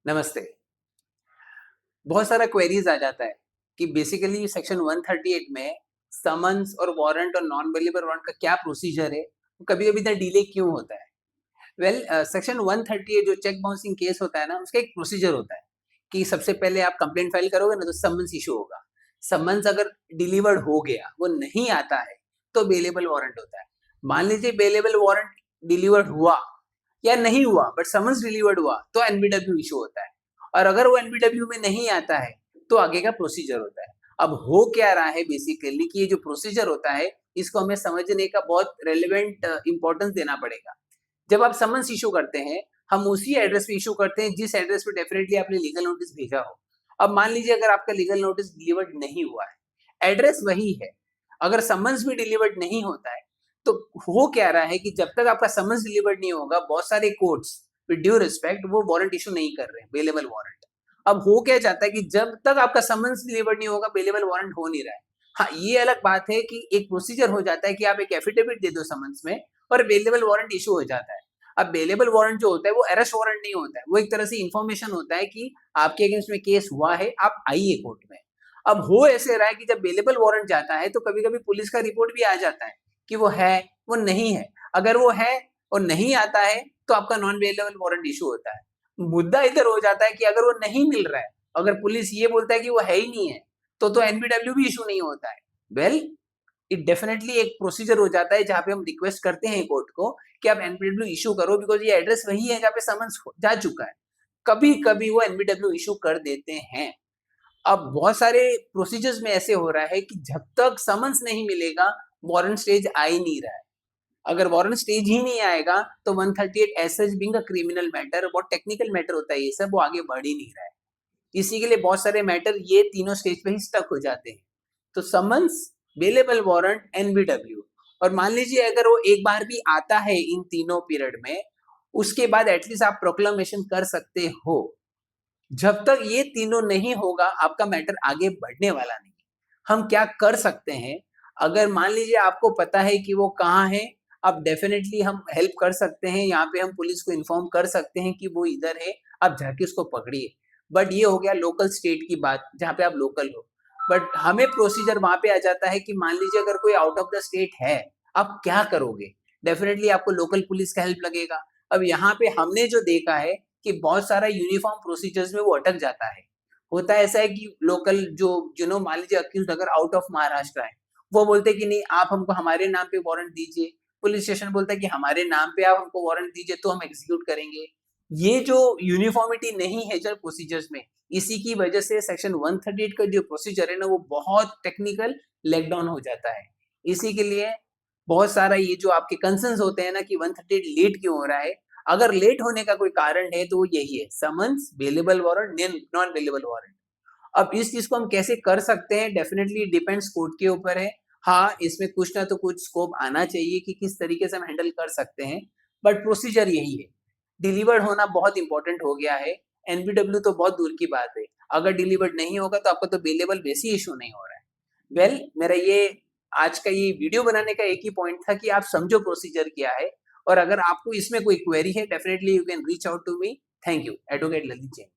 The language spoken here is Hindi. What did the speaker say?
नमस्ते। बहुत सारा क्वेरीज आ जाता है कि बेसिकली सेक्शन 138 में समन्स और वारंट और नॉन अवेलेबल वारंट का क्या प्रोसीजर है, कभी-कभी इतना डिले क्यों होता है? सेक्शन 138 जो चेक बाउंसिंग केस होता है ना, उसका एक प्रोसीजर होता है कि सबसे पहले आप कंप्लेंट फाइल करोगे ना, तो समन्स इश्यू होगा। समन्स अगर डिलीवर्ड हो गया, वो नहीं आता है, तो बेलेबल वारंट होता है। मान लीजिए बेलेबल वारंट डिलीवर्ड हुआ या नहीं हुआ, बट समन्स डिलीवर्ड हुआ, तो एनबीडब्ल्यू इश्यू होता है। और अगर वो एनबीडब्ल्यू में नहीं आता है, तो आगे का प्रोसीजर होता है। अब हो क्या रहा है बेसिकली कि ये जो प्रोसीजर होता है, इसको हमें समझने का बहुत रेलेवेंट इम्पोर्टेंस देना पड़ेगा। जब आप समन्स इश्यू करते हैं, हम उसी एड्रेस पे इश्यू करते हैं जिस एड्रेस पे डेफिनेटली आपने लीगल नोटिस भेजा हो। अब मान लीजिए अगर आपका लीगल नोटिस डिलीवर्ड नहीं हुआ है, एड्रेस वही है, अगर समन्स भी डिलीवर्ड नहीं होता है, तो हो क्या रहा है कि जब तक आपका समन्स डिलीवर्ड नहीं होगा, बहुत सारे कोर्ट्स विद ड्यू रिस्पेक्ट वो वारंट इश्यू नहीं कर रहे हैं, बेलेबल वारंट। अब हो क्या जाता है कि जब तक आपका समन्स डिलीवर्ड नहीं होगा, बेलेबल वारंट हो नहीं रहा है। हाँ, ये अलग बात है कि एक प्रोसीजर हो जाता है कि आप एक एफिडेविट दे दो समन्स में और बेलेबल वारंट इश्यू हो जाता है। अब बेलेबल वारंट जो होता है वो अरेस्ट वारंट नहीं होता है, वो एक तरह से इन्फॉर्मेशन होता है कि आपके अगेंस्ट में केस हुआ है, आप आइए कोर्ट में। अब हो ऐसे रहा है कि जब बेलेबल वारंट जाता है तो कभी-कभी पुलिस का रिपोर्ट भी आ जाता है कि वो है, वो नहीं है। अगर वो है और नहीं आता है तो आपका नॉन बेलेबल वारंट इश्यू होता है। मुद्दा इधर हो जाता है कि अगर वो नहीं मिल रहा है, अगर पुलिस ये बोलता है कि वो है ही नहीं है, तो एनबीडब्ल्यू भी इश्यू नहीं होता है। वेल इट डेफिनेटली एक प्रोसीजर हो जाता है जहाँ पे हम रिक्वेस्ट करते हैं कोर्ट को कि आप एनबीडब्ल्यू इश्यू करो बिकॉज़ ये एड्रेस वही है जहाँ पे समन्स जा चुका है। कभी-कभी वो एनबीडब्ल्यू इश्यू कर देते हैं। अब बहुत सारे प्रोसीजर्स में ऐसे हो रहा है कि जब तक समन्स नहीं मिलेगा, वारंट स्टेज आ ही नहीं रहा है। अगर वारंट स्टेज ही नहीं आएगा, तो 138 as such being a criminal matter बहुत टेक्निकल मैटर होता है ये सब, वो आगे बढ़ ही नहीं रहा है। इसी के लिए बहुत सारे मैटर ये तीनों स्टेज पे ही स्टक हो जाते हैं। तो समन्स, बेलेबल वारंट, एनबीडब्ल्यू और मान लीजिए अगर वो एक बार भी आता है इन तीनों पीरियड में, उसके बाद एटलीस्ट आप प्रोक्लेमेशन कर सकते हो। जब तक ये तीनों नहीं होगा, आपका मैटर आगे बढ़ने वाला नहीं। हम क्या कर सकते हैं, अगर मान लीजिए आपको पता है कि वो कहाँ है, आप डेफ़िनेटली हम हेल्प कर सकते हैं, यहाँ पे हम पुलिस को इन्फॉर्म कर सकते हैं कि वो इधर है, आप जाके उसको पकड़िए। बट ये हो गया लोकल स्टेट की बात, जहाँ पे आप लोकल हो। बट हमें प्रोसीजर वहाँ पे आ जाता है कि मान लीजिए अगर कोई आउट ऑफ द स्टेट है, आप क्या करोगे? डेफ़िनेटली आपको लोकल पुलिस का हेल्प लगेगा। अब यहाँ पे हमने जो देखा है कि बहुत सारा यूनिफ़ॉर्म प्रोसीजर्स में वो अटक जाता है। होता ऐसा है कि लोकल जो मान लीजिए अक्यूज़्ड अगर आउट ऑफ महाराष्ट्र है, वो बोलते हैं कि नहीं आप हमको हमारे नाम पे वारंट दीजिए। पुलिस स्टेशन बोलता है कि हमारे नाम पे आप हमको वारंट दीजिए तो हम एग्ज़ीक्यूट करेंगे। ये जो यूनिफ़ॉर्मिटी नहीं है जो प्रोसीजर्स में, इसी की वजह से सेक्शन 138 का जो प्रोसीजर है ना वो बहुत टेक्निकल लेग डाउन हो जाता है। इसी के लिए बहुत सारा ये जो आपके कंसर्न्स होते हैं ना कि 138 लेट क्यों हो रहा है, अगर लेट होने का कोई कारण है तो वो यही है, summons, bailable warrant, non bailable warrant. अब इस चीज़ को हम कैसे कर सकते हैं डेफिनिटली डिपेंड्स कोर्ट के ऊपर है। हाँ, इसमें कुछ ना तो कुछ स्कोप आना चाहिए कि किस तरीके से हम हैंडल कर सकते हैं, बट प्रोसीजर यही है। डिलीवर्ड होना बहुत इम्पोर्टेंट हो गया है, एनबीडब्ल्यू तो बहुत दूर की बात है। अगर डिलीवर्ड नहीं होगा तो आपका तो बेलेबल वैसे ही इश्यू नहीं हो रहा है। मेरा ये आज का ये वीडियो बनाने का एक ही पॉइंट था कि आप समझो प्रोसीजर क्या है और अगर आपको इसमें कोई क्वेरी है definitely you can reach out to me. Thank you, advocate Lalit Jain.